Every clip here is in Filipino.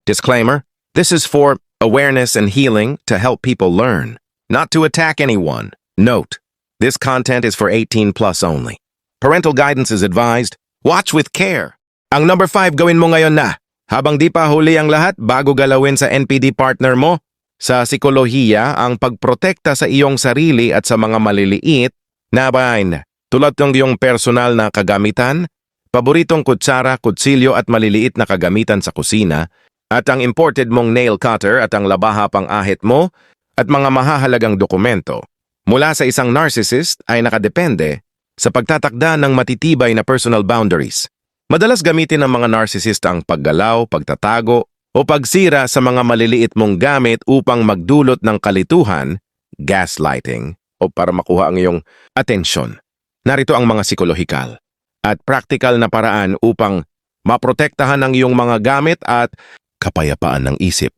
Disclaimer, this is for awareness and healing to help people learn, not to attack anyone. Note, this content is for 18 plus only. Parental guidance is advised. Watch with care. Ang number 5 gawin mo ngayon na. Habang di pa huli ang lahat bago galawin sa NPD partner mo, sa psikolohiya ang pagprotekta sa iyong sarili at sa mga maliliit na bahain, tulad ng iyong personal na kagamitan, paboritong kutsara, kutsilyo at maliliit na kagamitan sa kusina, at ang imported mong nail cutter at ang labaha pang ahit mo, at mga mahahalagang dokumento mula sa isang narcissist ay nakadepende sa pagtatakda ng matitibay na personal boundaries. Madalas gamitin ng mga narcissist ang paggalaw, pagtatago, o pagsira sa mga maliliit mong gamit upang magdulot ng kalituhan, gaslighting, o para makuha ang iyong atensyon. Narito ang mga psikolohikal at practical na paraan upang maprotektahan ang iyong mga gamit at kapayapaan ng isip.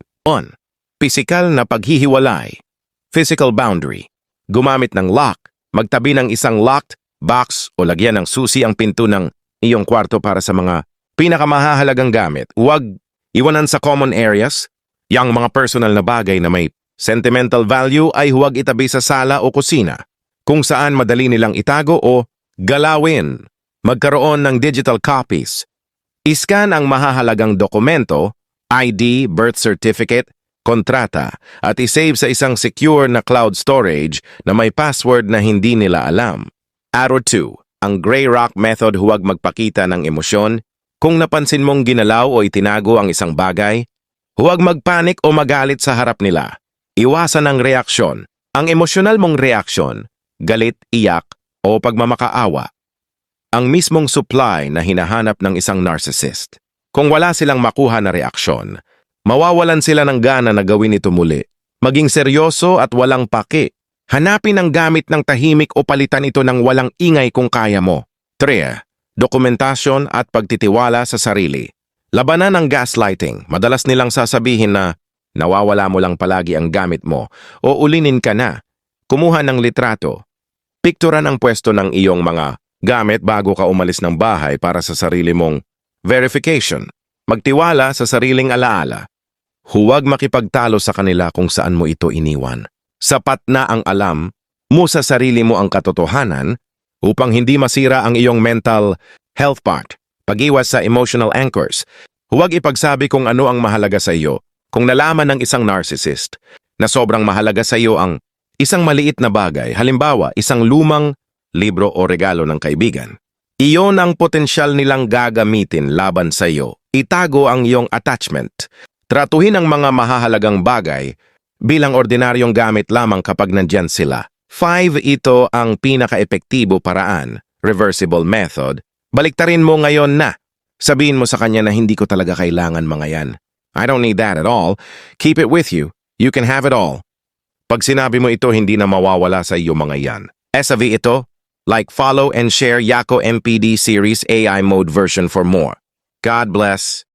Pisikal na paghihiwalay. Physical boundary. Gumamit ng lock. Magtabi ng isang locked box o lagyan ng susi ang pinto ng iyong kwarto para sa mga pinakamahalagang gamit. Huwag iwanan sa common areas. Yang mga personal na bagay na may sentimental value ay huwag itabi sa sala o kusina, kung saan madali nilang itago o galawin. Magkaroon ng digital copies. Iskan ang mahahalagang dokumento, ID, birth certificate, kontrata, at isave sa isang secure na cloud storage na may password na hindi nila alam. Arrow 2. Ang gray rock method, huwag magpakita ng emosyon. Kung napansin mong ginalaw o itinago ang isang bagay, huwag magpanik o magalit sa harap nila. Iwasan ang reaksyon. Ang emosyonal mong reaksyon, galit, iyak, o pagmamakaawa. Ang mismong supply na hinahanap ng isang narcissist. Kung wala silang makuha na reaksyon, mawawalan sila ng gana na gawin ito muli. Maging seryoso at walang paki. Hanapin ang gamit ng tahimik o palitan ito ng walang ingay kung kaya mo. 3. Dokumentasyon at pagtitiwala sa sarili. Labanan ng gaslighting. Madalas nilang sasabihin na nawawala mo lang palagi ang gamit mo o ulinin ka na. Kumuha ng litrato. Pikturan ang pwesto ng iyong mga gamit bago ka umalis ng bahay para sa sarili mong verification. Magtiwala sa sariling alaala. Huwag makipagtalo sa kanila kung saan mo ito iniwan. Sapat na ang alam mo sa sarili mo ang katotohanan upang hindi masira ang iyong mental health part. Pag-iwas sa emotional anchors. Huwag ipagsabi kung ano ang mahalaga sa iyo. Kung nalaman ng isang narcissist na sobrang mahalaga sa iyo ang isang maliit na bagay, halimbawa isang lumang libro o regalo ng kaibigan, iyon ang potensyal nilang gagamitin laban sa iyo. Itago ang iyong attachment. Tratuhin ang mga mahahalagang bagay bilang ordinaryong gamit lamang kapag nandyan sila. 5. Ito ang pinaka-epektibo paraan, reversible method. Baliktarin mo ngayon na. Sabihin mo sa kanya na hindi ko talaga kailangan mga yan. I don't need that at all. Keep it with you. You can have it all. Pag sinabi mo ito, hindi na mawawala sa iyo mga yan. SAV ito, like, follow, and share Yako MPD series AI mode version for more. God bless.